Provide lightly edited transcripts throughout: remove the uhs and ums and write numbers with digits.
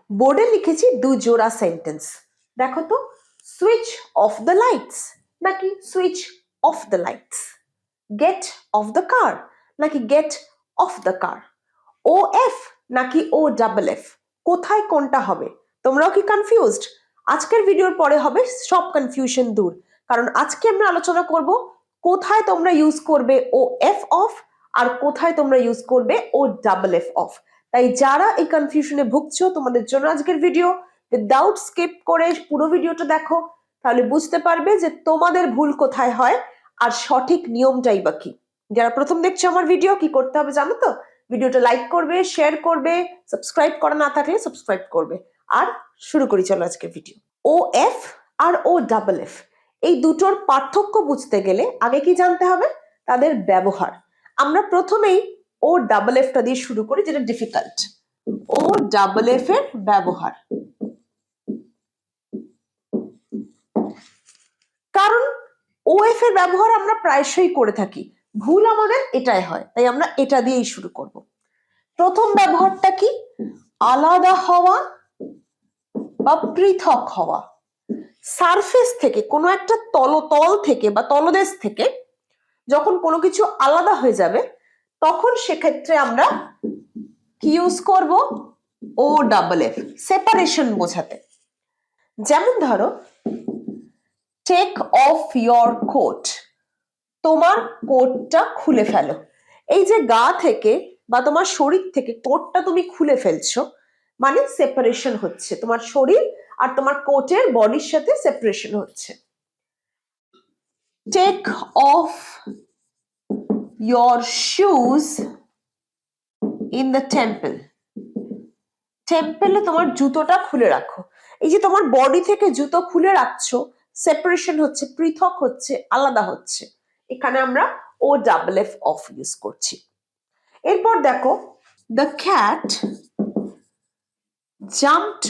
বোর্ডে লিখেছি দু জোড়া সেন্টেন্স। দেখো তো, সুইচ অফ দ্য লাইটস নাকি switch off the lights, get off the car নাকি get off the car, O F নাকি ও ডাবল এফ, কোথায় কোনটা হবে? তোমরাও কি কনফিউজড? আজকের ভিডিওর পরে হবে সব কনফিউশন দূর, কারণ আজকে আমরা আলোচনা করব কোথায় তোমরা ইউজ করবে ও এফ অফ আর কোথায় তোমরা ইউজ করবে ও ডাবল এফ অফ। তাই যারা এই কনফিউশনে ভুগছো, তোমাদের জন্য আজকের ভিডিও, উইদাউট স্কিপ করে পুরো ভিডিওটা দেখো, তাহলে বুঝতে পারবে যে তোমাদের ভুল কোথায় হয় আর সঠিক নিয়মটাই বা কি। যারা প্রথম দেখছো আমার ভিডিও, কি করতে হবে জানো তো? ভিডিওটা লাইক করবে, শেয়ার করবে, সাবস্ক্রাইব করা না থাকলে সাবস্ক্রাইব করবে। আর শুরু করি চলো আজকের ভিডিও। ও এফ আর ও ডাবল এফ, এই দুটোর পার্থক্য বুঝতে গেলে আগে কি জানতে হবে? তাদের ব্যবহার। আমরা প্রথমেই ও ডাবল এফটা দিয়ে শুরু করি, যেটা ডিফিকাল্ট। ও ডাবল এফ এর ব্যবহার। কারণ ও এফ এর ব্যবহার আমরা প্রায়শই করে থাকি, ভুল আমাদের এটাই হয়, তাই আমরা এটা দিয়েই শুরু করব। প্রথম ব্যবহারটা কি? আলাদা হওয়া বা পৃথক হওয়া। সারফেস থেকে, কোনো একটা তল থেকে বা তলদেশ থেকে যখন কোনো কিছু আলাদা হয়ে যাবে, তখন সেক্ষেত্রে আমরা কি ইউজ করব? ও ডাবল এফ, সেপারেশন বোঝাতে। যেমন ধরো, টেক অফ ইয়োর কোট, তোমার কোটটা খুলে ফেলো। এই যে গা থেকে বা তোমার শরীর থেকে কোটটা তুমি খুলে ফেলছো, মানে সেপারেশন হচ্ছে, তোমার শরীর আর তোমার কোটের বডির সাথে সেপারেশন হচ্ছে। Take off your shoes in the temple, টেম্পলে তোমার জুতোটা খুলে রাখো। এই যে তোমার বডি থেকে জুতো খুলে রাখছো, সেপারেশন হচ্ছে, পৃথক হচ্ছে, আলাদা হচ্ছে। এখানে আমরা ও ডাবল এফ অফ ইউজ করছি। এরপর দেখো, the cat jumped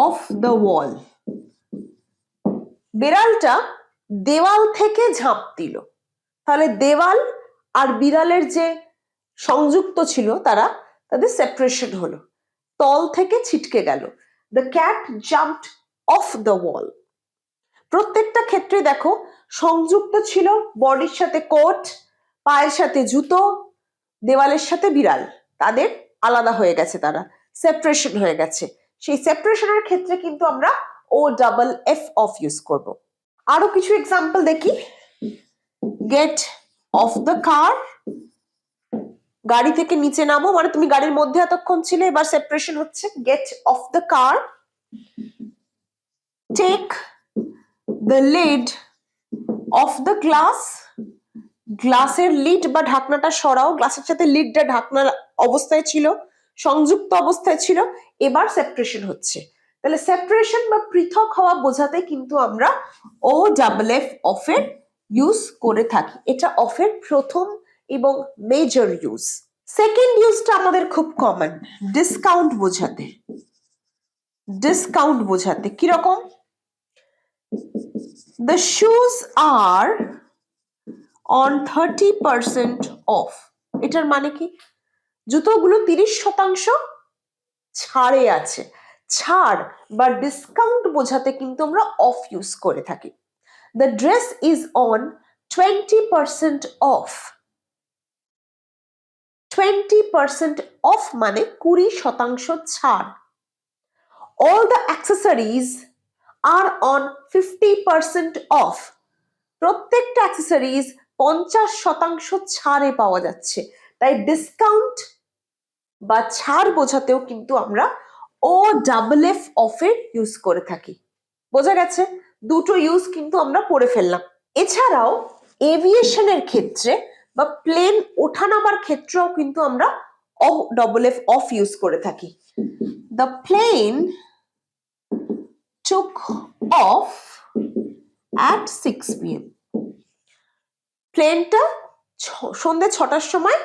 off the wall, বিড়ালটা দেওয়াল থেকে ঝাঁপ দিল। তাহলে দেওয়াল আর বিড়ালের যে সংযুক্ত ছিল, তাদের সেপারেশন হলো, তল থেকে ছিটকে গেল। The cat jumped off the wall. প্রত্যেকটা ক্ষেত্রে দেখো, সংযুক্ত ছিল বডির সাথে কোট, পায়ের সাথে জুতো, দেওয়ালের সাথে বিড়াল, তাদের আলাদা হয়ে গেছে, তারা সেপারেশন হয়ে গেছে। সেই সেপারেশনের ক্ষেত্রে কিন্তু আমরা ও ডাবল এফ অফ ইউজ করব। আরো কিছু এক্সাম্পল দেখি। গেট অফ দ্য কার, গাড়ি থেকে নিচে নামো, মানে তুমি গাড়ির মধ্যে এতক্ষণ ছিলে, এবার সেপারেশন হচ্ছে, get off the car. Take the lid of the glass, গ্লাসের লিড বা ঢাকনাটা সরাও, গ্লাসের সাথে লিডটা ঢাকনা অবস্থায় ছিল, সংযুক্ত অবস্থায় ছিল, এবার সেপারেশন হচ্ছে। তাহলে সেপারেশন বা পৃথক হওয়া বোঝাতে কিন্তু আমরা ও ডাবল এফ অফের ইউজ করে থাকি। এটা অফের প্রথম এবং মেজর ইউজ। সেকেন্ড ইউজটা আমাদের খুব কমন, ডিসকাউন্ট বোঝাতে। ডিসকাউন্ট বোঝাতে কিরকম? The shoes are on 30% off, এটার মানে কি? জুতোগুলো 30% ছাড়ে আছে। ছাড় বা ডিসকাউন্ট বোঝাতে কিন্তু আমরা অফ ইউজ করে থাকি। The dress is on 20% off. 20% off মানে 20% ছাড়। All the accessories are on 50% off, প্রত্যেকটা অ্যাক্সেসরিজ 50% ছাড়ে পাওয়া যাচ্ছে। তাই ডিসকাউন্ট বা ছাড় বোঝাতেও কিন্তু আমরা ও ডাবল এফ অফের ইউজ করে থাকি। বোঝা গেছে? দুটো ইউজ কিন্তু আমরা পড়ে ফেললাম। এছাড়াও এভিয়েশনের ক্ষেত্রে বা প্লেন ওঠানামার ক্ষেত্রেও কিন্তু আমরা ও ডাবল এফ অফ ইউজ করে থাকি। The plane took off at 6 PM, প্লেনটা সন্ধ্যে 6টার সময়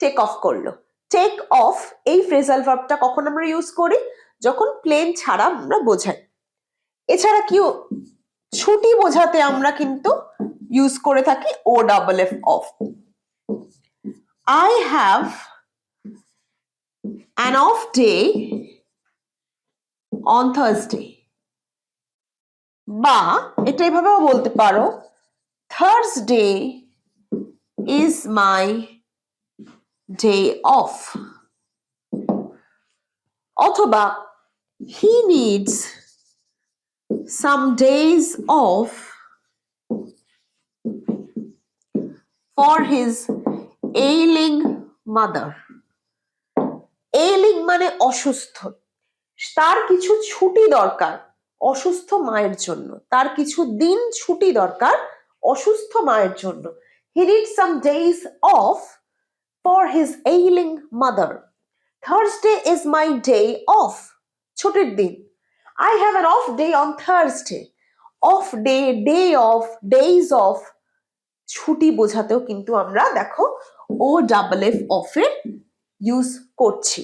টেক অফ করলো। টেক অফ এই ফ্রেজাল ভার্বটা কখন আমরা ইউজ করি? যখন প্লেন ছাড়া আমরা বোঝাই। এছাড়া কি, ছুটি বোঝাতে আমরা কিন্তু ইউজ করে থাকি O double F off. I have an off day on Thursday, বা এটা এভাবেও বলতে পারো Thursday is my day off, অথবা he needs some days off for his ailing mother. ailing মানে অসুস্থ, তার কিছু ছুটি দরকার অসুস্থ মায়ের জন্য, তার কিছু দিন ছুটি দরকার অসুস্থ মায়ের জন্য। he needs some days off for his ailing mother. Thursday is my day off, ছুটির দিন। I have an off day on Thursday. off day, day off, days off, ছুটি বোঝাতেও কিন্তু আমরা দেখো ও ডাবল এফ অফ এর ইউজ করছি।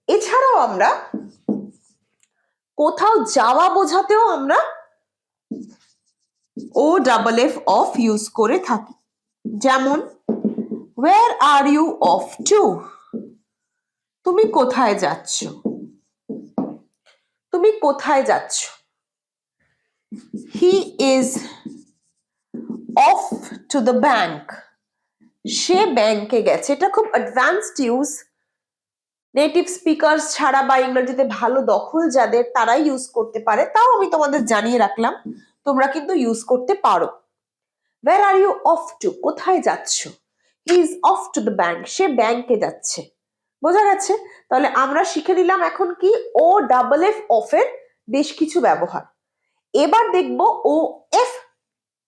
এছাড়াও আমরা কোথাও যাওয়া বোঝাতেও আমরা ও ডাবল এফ অফ ইউজ করে থাকি। যেমন where are you off to, তুমি কোথায় যাচ্ছ, তুমি কোথায় যাচ্ছ। he is off to the bank, সে ব্যাংকে গেছে। এটা খুব অ্যাডভান্সড ইউজ, নেটিভ স্পিকার্স ছাড়া বা ইংরেজিতে ভালো দখল যাদের তারাই ইউজ করতে পারে, তাও আমি তোমাদের জানিয়ে রাখলাম তোমরা কিন্তু ইউজ করতে পারো। where are you off to, কোথায় যাচ্ছ। he is off to the bank, সে ব্যাংকে যাচ্ছে। বোঝা গেছে? তাহলে আমরা শিখে নিলাম এখন কি ও ডাবল এফ অফ এর বেশ কিছু ব্যবহার। এবার দেখব ও এফ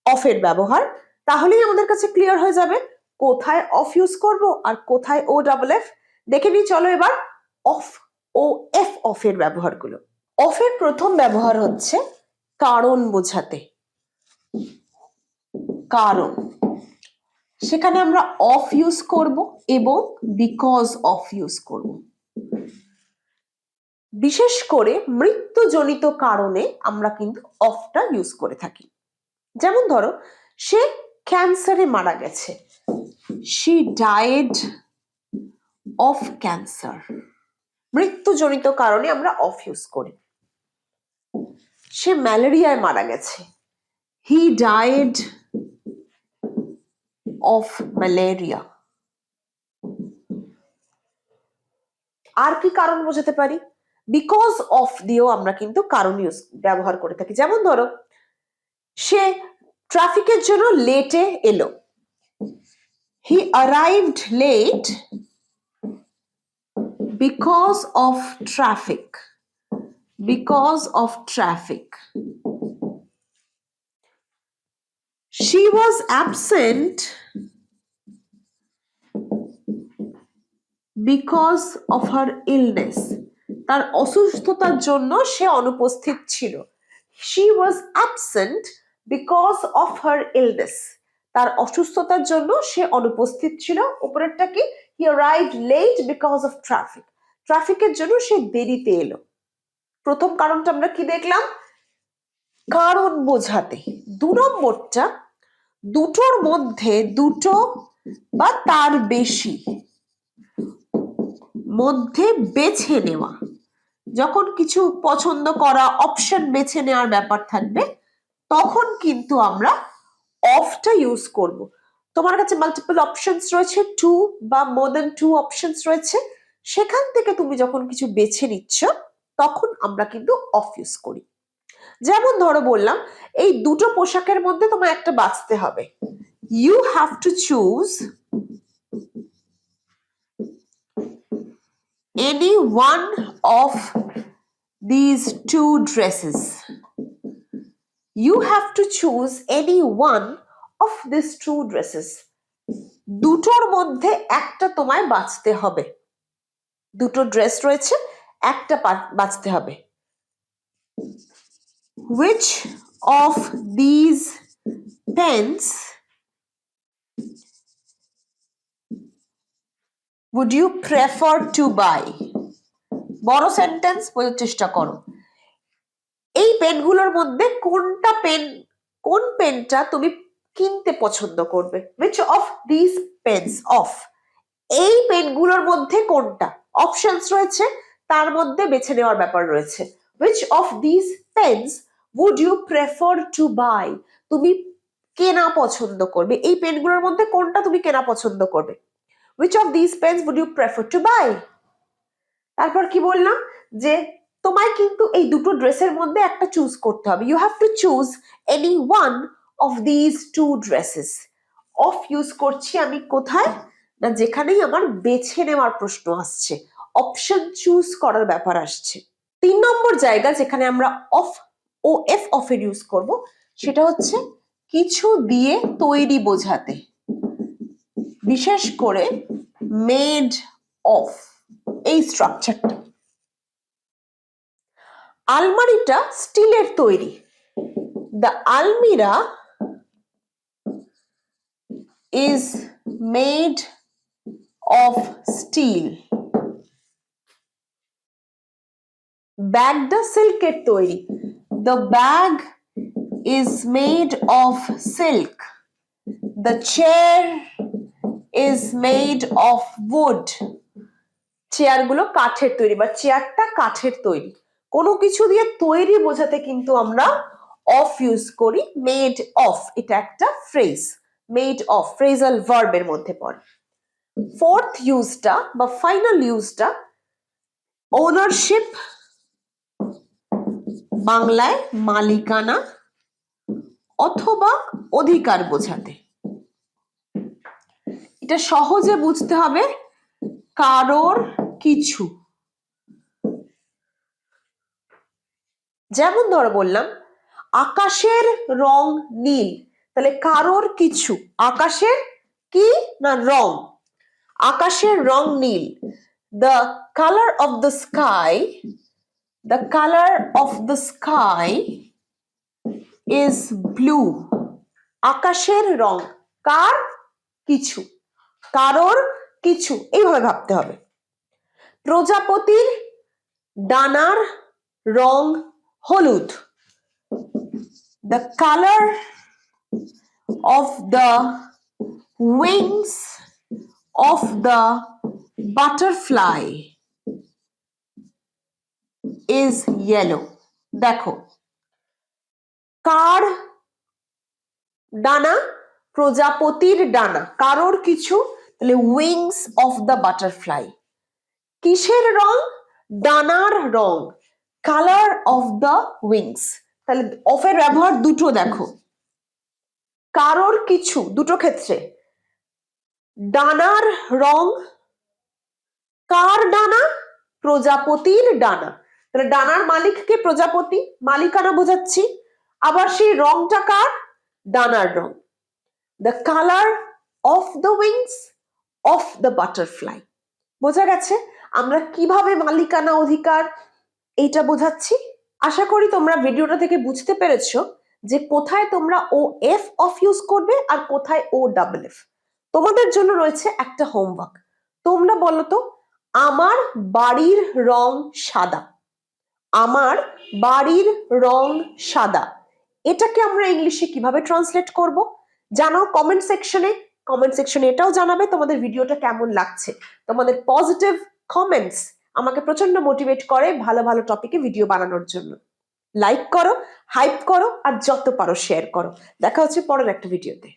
অফ এর ব্যবহার, তাহলেই আমাদের কাছে ক্লিয়ার হয়ে যাবে কোথায় অফ ইউজ করব আর কোথায় ও ডাবল এফ। দেখে নিই চলো এবার অফ ও এফ অফ এর ব্যবহারগুলো। অফ এর প্রথম ব্যবহার হচ্ছে কারণ বোঝাতে। কারণ, সেখানে আমরা অফ ইউজ করব এবং বিকজ অফ ইউজ করব। বিশেষ করে মৃত্যুজনিত কারণে আমরা কিন্তু অফটা ইউজ করে থাকি। যেমন ধরো সে ক্যান্সারে মারা গেছে, she died of cancer, মৃত্যুজনিত কারণে আমরা অফ ইউজ করি। সে ম্যালেরিয়ায় মারা গেছে, he died of malaria। আর কি কারণ বোঝাতে পারি? বিকজ অফ দিয়েও আমরা কিন্তু কারণ ইউজ ব্যবহার করে থাকি। যেমন ধরো সে ট্রাফিকের জন্য লেটে এলো, he arrived late because of traffic, because of traffic। she was absent because of her illness, তার অসুস্থতার জন্য সে অনুপস্থিত ছিল। she was absent because of her illness, তার অসুস্থতার জন্য সে অনুপস্থিত ছিল। উপরেরটা কি? he arrived late because of traffic, ট্রাফিকের জন্য সে দেরিতে এলো। প্রথম কারণটা আমরা কি দেখলাম? কারণ বোঝাতে। দু নম্বরটা দুটোর মধ্যে, দুটো বা তার বেশি মধ্যে বেছে নেওয়া। যখন কিছু পছন্দ করা, অপশন বেছে নেওয়ার ব্যাপার থাকবে, তখন কিন্তু আমরা অফটা ইউজ করব। তোমার কাছে মাল্টিপল অপশনস রয়েছে, টু বা মোর দ্যান টু অপশনস রয়েছে, সেখান থেকে তুমি যখন কিছু বেছে নিচ্ছ তখন আমরা কিন্তু অফ ইউজ করি। যেমন ধরো বললাম এই দুটো পোশাকের মধ্যে তোমার একটা বাছতে হবে, you have to choose any one of these two dresses, you have to choose any one of these two dresses, দুটোর মধ্যে একটা তোমায় বাছতে হবে। দুটো ড্রেস রয়েছে, একটা বাছতে হবে। which of these pens would you prefer to buy? বড় সেন্টেন্স বোঝার চেষ্টা করো। এই পেনগুলোর মধ্যে কোনটা পেন, কোন পেনটা তুমি কিনতে পছন্দ করবে? which of these pens of, এই পেনগুলোর মধ্যে কোনটা? অপশনস রয়েছে, তার মধ্যে বেছে নেওয়ার ব্যাপার রয়েছে। which of these pens would you prefer to buy? তুমি কেনা পছন্দ করবে, এই পেনগুলোর মধ্যে কোনটা তুমি কেনা পছন্দ করবে? which of these pens would you prefer to buy? তারপর কি বললাম যে তোমায় কিন্তু এই দুটো ড্রেসের মধ্যে একটা চুজ করতে হবে। You have to choose any one of these two dresses. Off use করছি আমি কোথায়, না যেখানেই আমার বেছে নেওয়ার প্রশ্ন আসছে, অপশন চুজ করার ব্যাপার আসছে। 3 নম্বর জায়গা যেখানে আমরা অফ ও এফ অফের ইউজ করব সেটা হচ্ছে কিছু দিয়ে তৈরি বোঝাতে, বিশেষ করে মেড অফ এই স্ট্রাকচারটা। আলমারিটা স্টিলের তৈরি, দ্য আলমিরা is made of steel. ব্যাগটা সিল্কের তৈরি, the bag is made of silk. The chair is made of wood. চেয়ারগুলো কাঠের তৈরি বা চেয়ারটা কাঠের তৈরি। কোনো কিছু দিয়ে তৈরি বোঝাতে কিন্তু আমরা অফ ইউজ করি, মেড অফ, এটা একটা ফ্রেজ, মেড অফ ফ্রেজাল ভার্বের মধ্যে পড়ে। ফোর্থ ইউজটা বা ফাইনাল ইউজটা ওনারশিপ, বাংলায় মালিকানা অথবা অধিকার বোঝাতে। এটা সহজে বুঝতে হবে, কারোর কিছু। যেমন ধরো বললাম আকাশের রং নীল, তাহলে কারোর কিছু, আকাশের কি না রং, আকাশের রং নীল। the color of the sky, the color of the sky is blue. আকাশের রং কার কিছু, কারোর কিছু, এইভাবে ভাবতে হবে। প্রজাপতির ডানার রং হলুদ, the color of the wings of the butterfly is yellow. দেখো কার ডানা, প্রজাপতির ডানা, কারোর কিছু, তাহলে উইংস অফ দ্য বাটারফ্লাই। কিসের রং, ডানার রং, কালার অফ দ্য উইংস। তাহলে অফের ব্যবহার দুটো দেখো, কারোর কিছু দুটো ক্ষেত্রে, ডানার রং, কার ডানা, প্রজাপতির ডানা, তাহলে ডানার মালিককে প্রজাপতি, মালিকানা বোঝাচ্ছি, আবার সেই রংটা কার, ডানার রং। The colour of the wings of the butterfly. বোঝা গেছে আমরা কিভাবে মালিকানা অধিকার এইটা বোঝাচ্ছি। আশা করি তোমরা ভিডিওটা থেকে বুঝতে পেরেছো যে কোথায় তোমরা ও এফ অফ ইউজ করবে আর কোথায় ও ডাবল এফ। তোমাদের জন্য রয়েছে একটা হোমওয়ার্ক, তোমরা বলো তো আমার বাড়ির রং সাদা, আমার বাড়ির রং সাদা, এটাকে আমরা ইংলিশে কিভাবে ট্রান্সলেট করব জানাও কমেন্ট সেকশনে এটাও জানাবে তোমাদের ভিডিওটা কেমন লাগছে। তোমাদের পজিটিভ কমেন্টস আমাকে প্রচন্ড মোটিভেট করে ভালো ভালো টপিকে ভিডিও বানানোর জন্য। লাইক করো, হাইপ করো আর যত পারো শেয়ার করো। দেখা হচ্ছে পরের একটা ভিডিওতে।